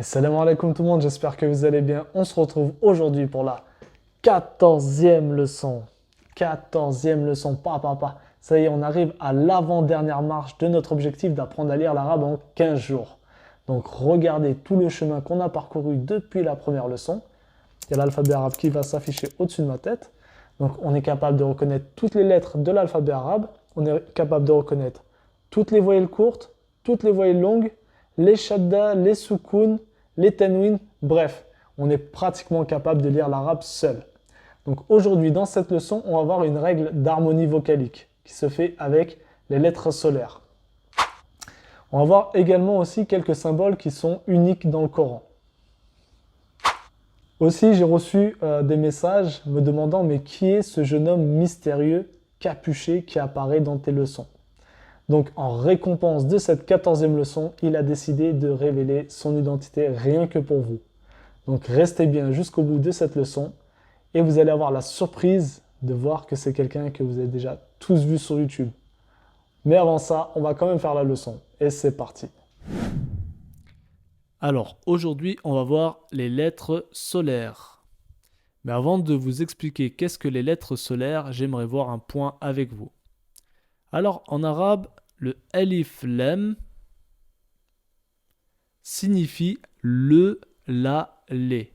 Salam alaikum tout le monde, j'espère que vous allez bien. On se retrouve aujourd'hui pour la 14e leçon. 14e leçon, pas. Ça y est, on arrive à l'avant-dernière marche de notre objectif d'apprendre à lire l'arabe en 15 jours. Donc regardez tout le chemin qu'on a parcouru depuis la première leçon. Il y a l'alphabet arabe qui va s'afficher au-dessus de ma tête. Donc on est capable de reconnaître toutes les lettres de l'alphabet arabe. On est capable de reconnaître toutes les voyelles courtes, toutes les voyelles longues, les shadda, les soukoun, les tanwin, bref, on est pratiquement capable de lire l'arabe seul. Donc aujourd'hui, dans cette leçon, on va voir une règle d'harmonie vocalique qui se fait avec les lettres solaires. On va voir également aussi quelques symboles qui sont uniques dans le Coran. Aussi, j'ai reçu des messages me demandant mais qui est ce jeune homme mystérieux, capuché, qui apparaît dans tes leçons. Donc en récompense de cette 14e leçon, il a décidé de révéler son identité rien que pour vous. Donc restez bien jusqu'au bout de cette leçon et vous allez avoir la surprise de voir que c'est quelqu'un que vous avez déjà tous vu sur YouTube. Mais avant ça, on va quand même faire la leçon. Et c'est parti. Alors, aujourd'hui, on va voir les lettres solaires. Mais avant de vous expliquer qu'est-ce que les lettres solaires, j'aimerais voir un point avec vous. Alors, en arabe, le alif lam signifie le, la, les.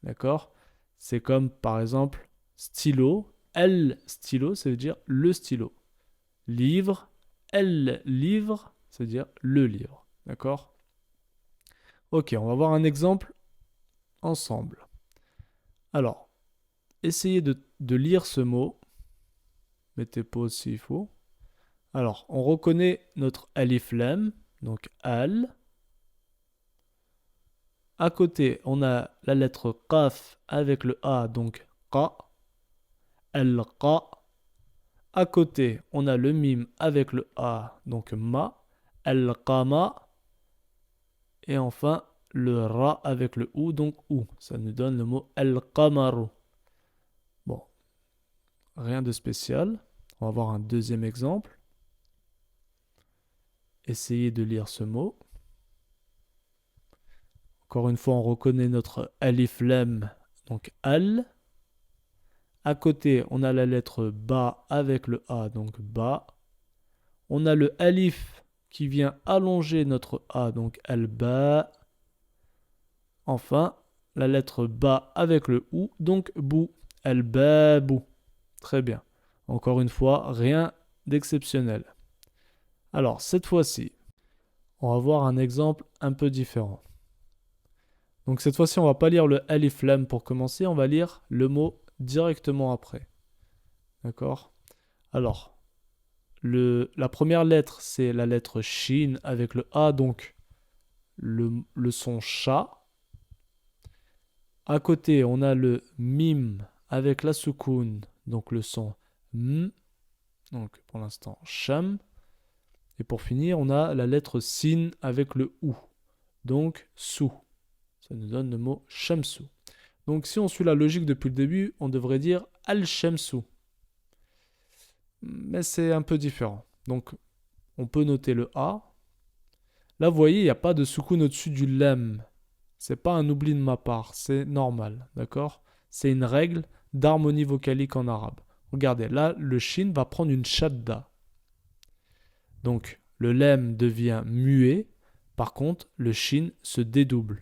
D'accord? C'est comme, par exemple, stylo. El stylo, ça veut dire le stylo. Livre. El livre, ça veut dire le livre. D'accord? Ok, on va voir un exemple ensemble. Alors, essayez de lire ce mot. Mettez pause s'il faut. Alors, on reconnaît notre alif lam, donc al. À côté, on a la lettre qaf avec le a, donc qa. Al-qa. À côté, on a le mim avec le a, donc ma. Al-qama. Et enfin, le ra avec le ou, donc ou. Ça nous donne le mot al-qamaru. Bon, rien de spécial. On va voir un deuxième exemple. Essayez de lire ce mot. Encore une fois, on reconnaît notre alif lam, donc al. À côté, on a la lettre ba avec le a, donc ba. On a le alif qui vient allonger notre a, donc al-ba. Enfin, la lettre ba avec le ou, donc bou, al-babu. Très bien. Encore une fois, rien d'exceptionnel. Alors, cette fois-ci, on va voir un exemple un peu différent. Donc cette fois-ci, on va pas lire le alif lam pour commencer, on va lire le mot directement après. D'accord? Alors, la première lettre, c'est la lettre shin avec le a, donc le son chat. À côté, on a le mim avec la soukoun, donc le son m, donc pour l'instant sham. Et pour finir, on a la lettre sin avec le ou, donc sou. Ça nous donne le mot shamsu. Donc si on suit la logique depuis le début, on devrait dire al-shamsu. Mais c'est un peu différent. Donc on peut noter le A. Là, vous voyez, il n'y a pas de soukoun au-dessus du lam. C'est pas un oubli de ma part, c'est normal, d'accord? C'est une règle d'harmonie vocalique en arabe. Regardez, là, le shin va prendre une shadda. Donc le lam devient muet. Par contre, le shin se dédouble.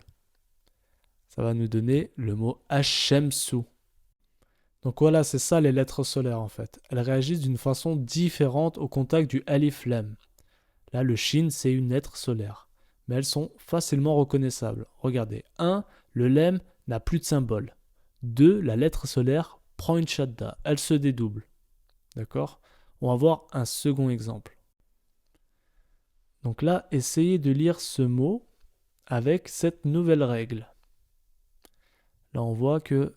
Ça va nous donner le mot Hashemsu. Donc voilà, c'est ça les lettres solaires en fait. Elles réagissent d'une façon différente au contact du alif lam. Là, le shin, c'est une lettre solaire. Mais elles sont facilement reconnaissables. Regardez. 1. Le lam n'a plus de symbole. 2. La lettre solaire prend une shadda. Elle se dédouble. D'accord? On va voir un second exemple. Donc là, essayez de lire ce mot avec cette nouvelle règle. Là, on voit que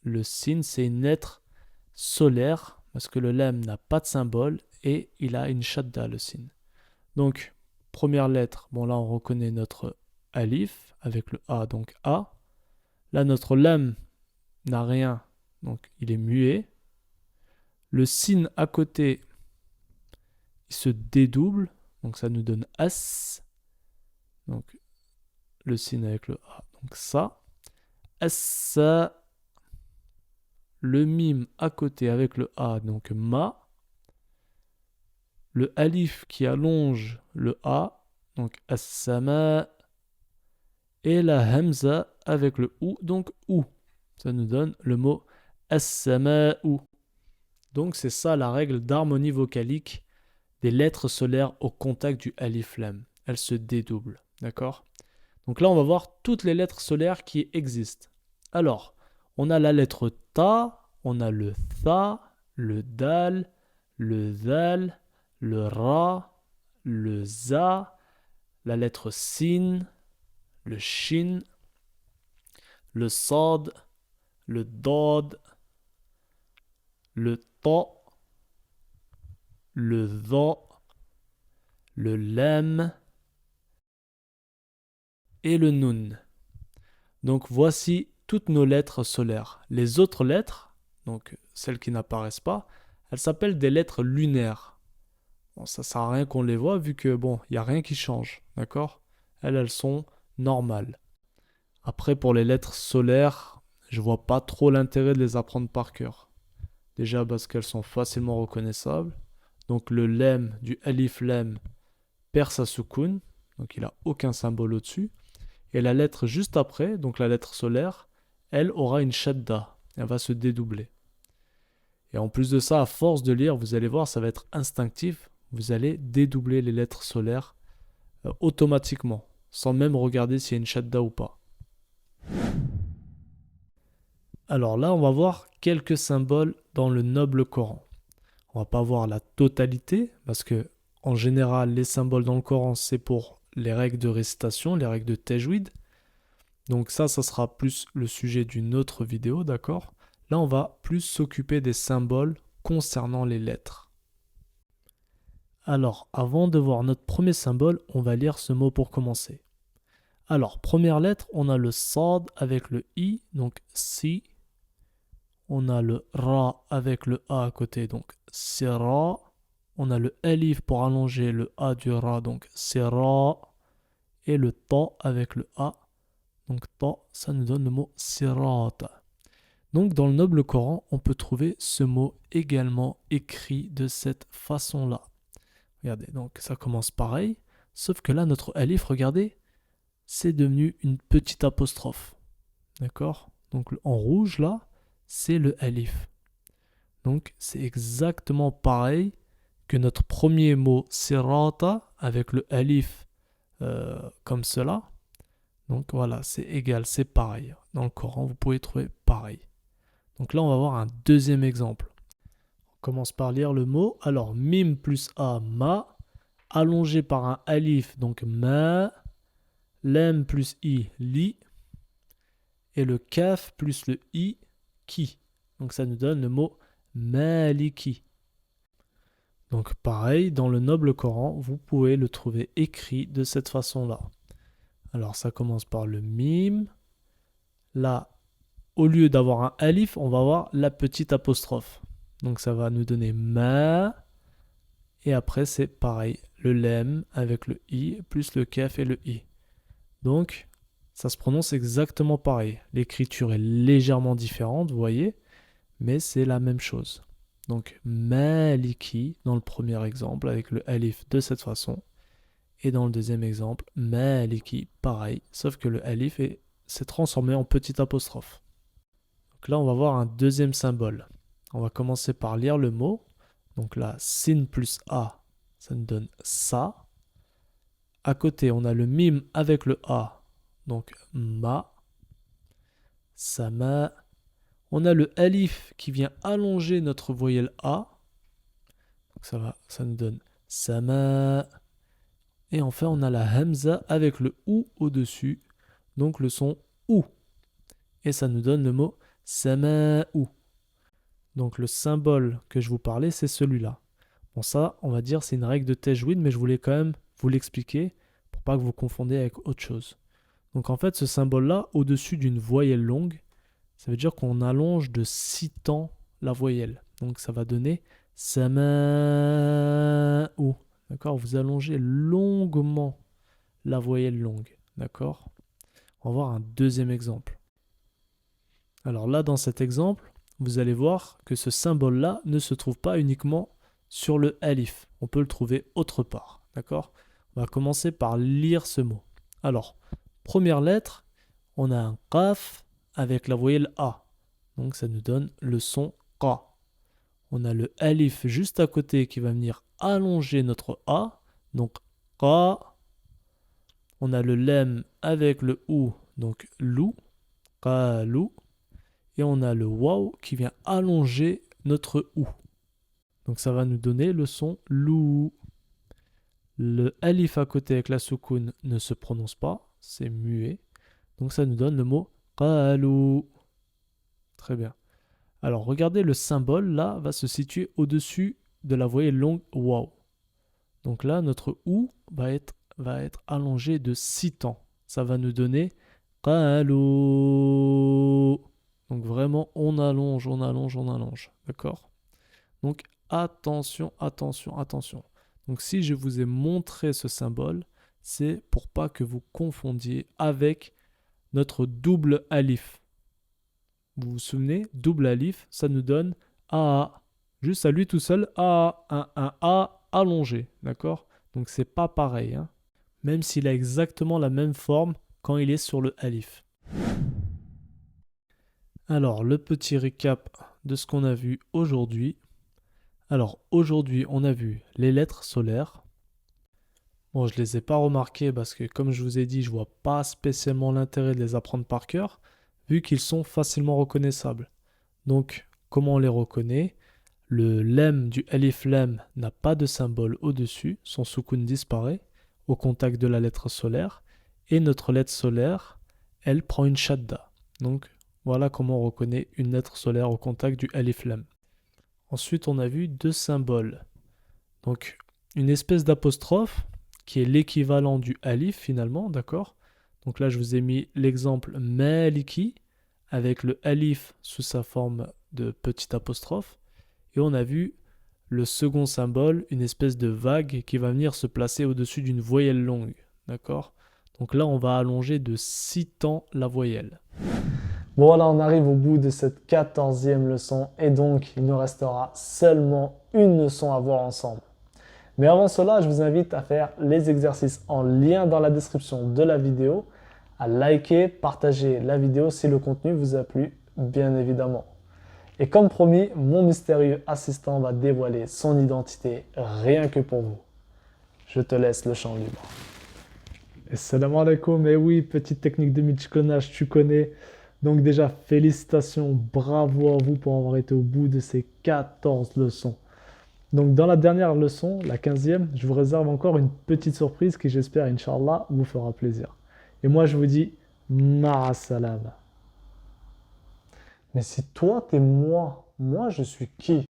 le sin, c'est une lettre solaire parce que le lam n'a pas de symbole et il a une shadda, le sin. Donc, première lettre, bon là, on reconnaît notre alif avec le a, donc a. Là, notre lam n'a rien, donc il est muet. Le sin à côté, il se dédouble, donc ça nous donne as. Donc, le sin avec le A. Donc ça. Assa. Le mim à côté avec le A, donc ma. Le alif qui allonge le A, donc as-sama. Et la hamza avec le ou, donc ou. Ça nous donne le mot as-sama'u. Donc c'est ça la règle d'harmonie vocalique des lettres solaires au contact du alif lam. Elles se dédoublent, d'accord? Donc là on va voir toutes les lettres solaires qui existent. Alors, on a la lettre ta, on a le tha, le dal, le zal, le ra, le za, la lettre sin, le shin, le sad, le dad, le ta, le dha, le lam et le nun. Donc voici toutes nos lettres solaires. Les autres lettres, donc celles qui n'apparaissent pas, elles s'appellent des lettres lunaires. Bon, ça sert à rien qu'on les voit vu que bon, il n'y a rien qui change, d'accord? Elles sont normales. Après pour les lettres solaires, je vois pas trop l'intérêt de les apprendre par cœur. Déjà parce qu'elles sont facilement reconnaissables. Donc le lem du alif lem perd sa soukoun, donc il n'a aucun symbole au-dessus. Et la lettre juste après, donc la lettre solaire, elle aura une shadda. Elle va se dédoubler. Et en plus de ça, à force de lire, vous allez voir, ça va être instinctif. Vous allez dédoubler les lettres solaires automatiquement, sans même regarder s'il y a une shadda ou pas. Alors là, on va voir quelques symboles dans le noble Coran. On va pas voir la totalité, parce que en général, les symboles dans le Coran, c'est pour les règles de récitation, les règles de tajwid. Donc ça sera plus le sujet d'une autre vidéo, d'accord? Là, on va plus s'occuper des symboles concernant les lettres. Alors, avant de voir notre premier symbole, on va lire ce mot pour commencer. Alors, première lettre, on a le sad avec le i, donc si. On a le ra avec le a à côté, donc sira. On a le alif pour allonger le a du ra, donc sira. Et le ta avec le a. Donc ta, ça nous donne le mot sirata. Donc dans le noble Coran, on peut trouver ce mot également écrit de cette façon-là. Regardez, donc ça commence pareil, sauf que là, notre alif, regardez, c'est devenu une petite apostrophe. D'accord? Donc en rouge, là, c'est le alif. Donc c'est exactement pareil que notre premier mot sirata avec le alif comme cela. Donc voilà, c'est égal, c'est pareil. Dans le Coran, vous pouvez trouver pareil. Donc là, on va voir un deuxième exemple. On commence par lire le mot. Alors, mim plus a, ma, allongé par un alif, donc ma, lem plus i, li, et le kaf plus le i, ki. Donc ça nous donne le mot maliki. Donc pareil, dans le noble Coran, vous pouvez le trouver écrit de cette façon-là. Alors ça commence par le mim. Là, au lieu d'avoir un alif, on va avoir la petite apostrophe. Donc ça va nous donner ma. Et après, c'est pareil. Le lem avec le i, plus le kaf et le i. Donc, ça se prononce exactement pareil. L'écriture est légèrement différente, vous voyez. Mais c'est la même chose. Donc, maliki, dans le premier exemple, avec le alif de cette façon. Et dans le deuxième exemple, maliki, pareil. Sauf que le alif s'est transformé en petite apostrophe. Donc là, on va voir un deuxième symbole. On va commencer par lire le mot. Donc là, sin plus a, ça nous donne sa. À côté, on a le mim avec le a, donc ma. Sama. On a le alif qui vient allonger notre voyelle a. Donc ça nous donne sama. Et enfin, on a la hamza avec le ou au-dessus, donc le son ou. Et ça nous donne le mot sama'u. Donc le symbole que je vous parlais, c'est celui-là. Bon, ça, on va dire, c'est une règle de tajwid, mais je voulais quand même vous l'expliquer pour pas que vous confondiez avec autre chose. Donc en fait, ce symbole-là, au-dessus d'une voyelle longue, ça veut dire qu'on allonge de 6 temps la voyelle. Donc ça va donner sama'u. D'accord? Vous allongez longuement la voyelle longue. D'accord? On va voir un deuxième exemple. Alors là, dans cet exemple, vous allez voir que ce symbole-là ne se trouve pas uniquement sur le alif. On peut le trouver autre part. D'accord? On va commencer par lire ce mot. Alors, première lettre, on a un qaf avec la voyelle A. Donc ça nous donne le son qa. On a le alif juste à côté qui va venir allonger notre A. Donc qa. On a le lem avec le ou, donc lou, qalou. Et on a le waw qui vient allonger notre ou. Donc ça va nous donner le son lou. Le alif à côté avec la soukoun ne se prononce pas, c'est muet. Donc ça nous donne le mot qalou. Très bien. Alors regardez, le symbole là va se situer au-dessus de la voyelle longue waw. Donc là, notre ou va être allongé de 6 temps. Ça va nous donner qalou. Donc vraiment, on allonge, on allonge, on allonge. D'accord? Donc attention, attention, attention. Donc si je vous ai montré ce symbole, c'est pour pas que vous confondiez avec notre double alif. Vous vous souvenez, double alif, ça nous donne A. Juste à lui tout seul, A, un A allongé. D'accord? Donc c'est pas pareil, hein, même s'il a exactement la même forme quand il est sur le alif. Alors, le petit récap de ce qu'on a vu aujourd'hui. Alors, aujourd'hui, on a vu les lettres solaires. Bon, je ne les ai pas remarquées parce que, comme je vous ai dit, je ne vois pas spécialement l'intérêt de les apprendre par cœur, vu qu'ils sont facilement reconnaissables. Donc, comment on les reconnaît? Le lem du alif lem n'a pas de symbole au-dessus, son soukoun disparaît au contact de la lettre solaire, et notre lettre solaire, elle prend une shadda. Donc, voilà comment on reconnaît une lettre solaire au contact du alif lam. Ensuite, on a vu deux symboles. Donc, une espèce d'apostrophe qui est l'équivalent du alif finalement, d'accord? Donc là, je vous ai mis l'exemple maliki avec le alif sous sa forme de petite apostrophe. Et on a vu le second symbole, une espèce de vague qui va venir se placer au-dessus d'une voyelle longue, d'accord? Donc là, on va allonger de 6 temps la voyelle. Bon, voilà, on arrive au bout de cette 14e leçon et donc il nous restera seulement une leçon à voir ensemble. Mais avant cela, je vous invite à faire les exercices en lien dans la description de la vidéo, à liker, partager la vidéo si le contenu vous a plu, bien évidemment. Et comme promis, mon mystérieux assistant va dévoiler son identité rien que pour vous. Je te laisse le champ libre. Assalamu alaikum, et oui, petite technique de Michkonach, tu connais. Donc déjà, félicitations, bravo à vous pour avoir été au bout de ces 14 leçons. Donc dans la dernière leçon, la 15e, je vous réserve encore une petite surprise qui j'espère, Inch'Allah, vous fera plaisir. Et moi je vous dis, ma'asalam. Mais si toi t'es moi je suis qui?